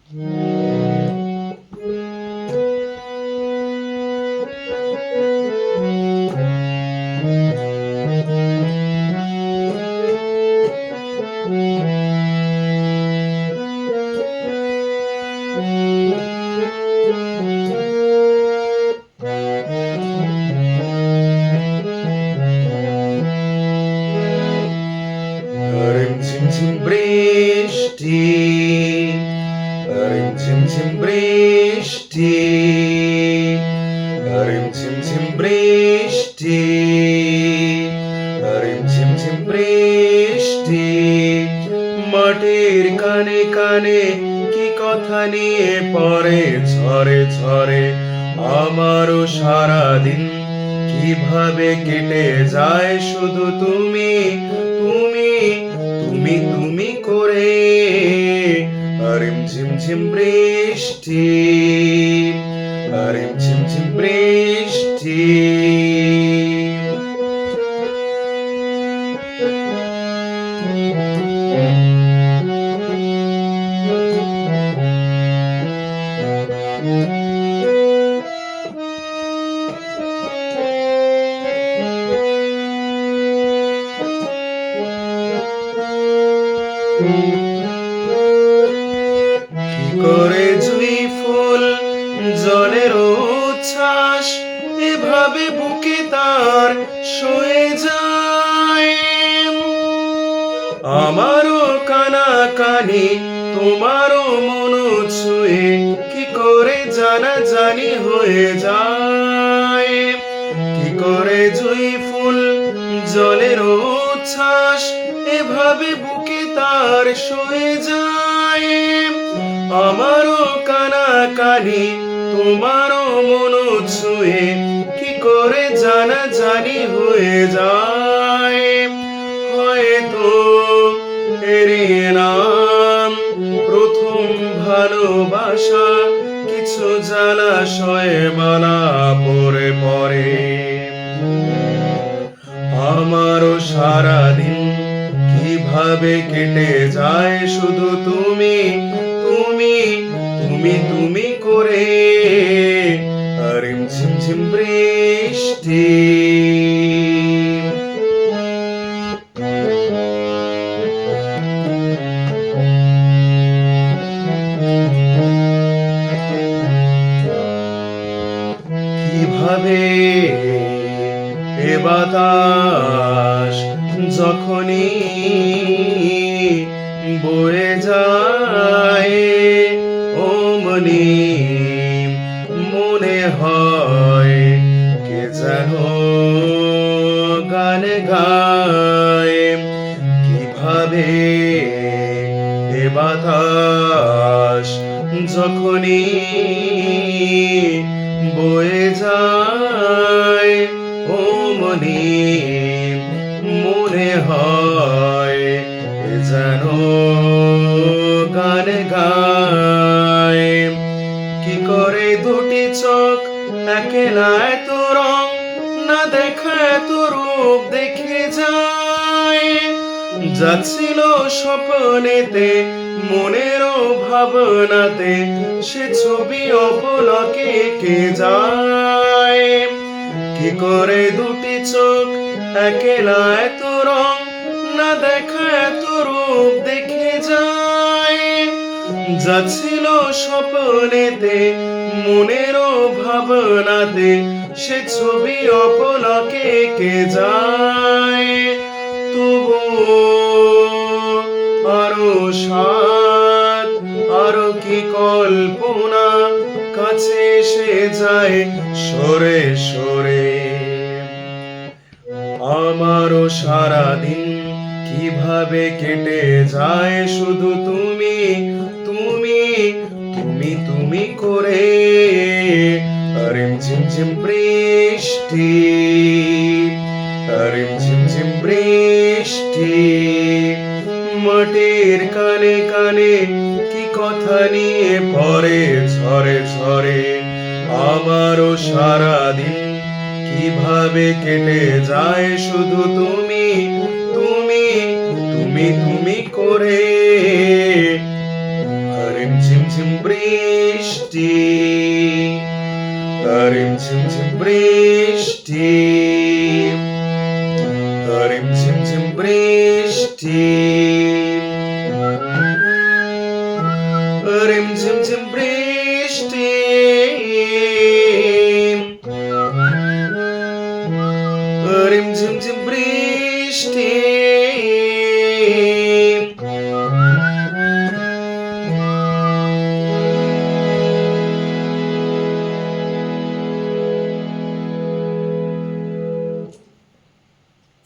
ঝিমঝিম বৃষ্টি, ঝিমঝিম বৃষ্টি, ঝিমঝিম বৃষ্টি, ঝিমঝিম বৃষ্টি। মাটির কানে কানে কি কথা নিয়ে পড়ে ঝরে ঝরে আমারও সারাদিন। কিভাবে কেটে যায় শুধু তুমি তুমি তুমি তুমি করে। ঝিমঝিম বৃষ্টি, ঝিমঝিম বৃষ্টি। কি করে জুই ফুল জলের উচ্ছ্বাস এভাবে বুকে তার সয়ে যায়। আমারও কানা কানি তোমারও মন ছুঁয়ে কি করে জানা জানি হয়ে যায়। কি করে জুই ফুল জলের উচ্ছ্বাস এভাবে বুকে তার সয়ে যায়। আমারও কানা কানি তোমারও মন ছুঁয়ে কি করে জানা জানি হয়ে যায়। হয়তো এরই নাম প্রথম ভালোবাসা, কিছু জলাশয়ে মালা পরে পরে। আমারও সারাদিন কিভাবে কেটে যায় শুধু তুমি তুমি তুমি তুমি করে। ঝিমঝিম বৃষ্টি। কিভাবে এ বাতাস যখনই বয়ে যায় অমনি মনে হয় কে যেন গান গায়। কিভাবে এ বাতাস যখনই বয়ে যায় অমনি মনে হয় যেন গান গায়। কি করে দুটি চোখ একেলা এত রং না দেখা এত রূপ দেখে যায়। যাচ্ছিল স্বপ্নেতে মনেরও ভাবনাতে সে ছবি অপলকে কে যায়। কি করে দুটি চোখ একেলা এত রং না দেখা এত রূপ দেখে যায়। যাচ্ছিল স্বপ্নেতে মনেরও ভাবনাতে সে ছবি অপলকে কে যায়। তবু আরো সাত আরো কি কল্পনা কাছে এসে যায় সরে সরে। আমারও সারাদিন কিভাবে কেটে যায় শুধু তুমি তুমি তুমি তুমি করে। ঝিমঝিম বৃষ্টি, ঝিমঝিম বৃষ্টি। মাটির কানে কানে কি কথা নিয়ে পড়ে ঝরে ঝরে আমারও সারাদিন। কিভাবে কেটে যায় শুধু তুমি তুমি তুমি তুমি করে। ঝিমঝিম বৃষ্টি, তারিম ঝিমঝিম বৃষ্টি, তারিম ঝিমঝিম বৃষ্টি।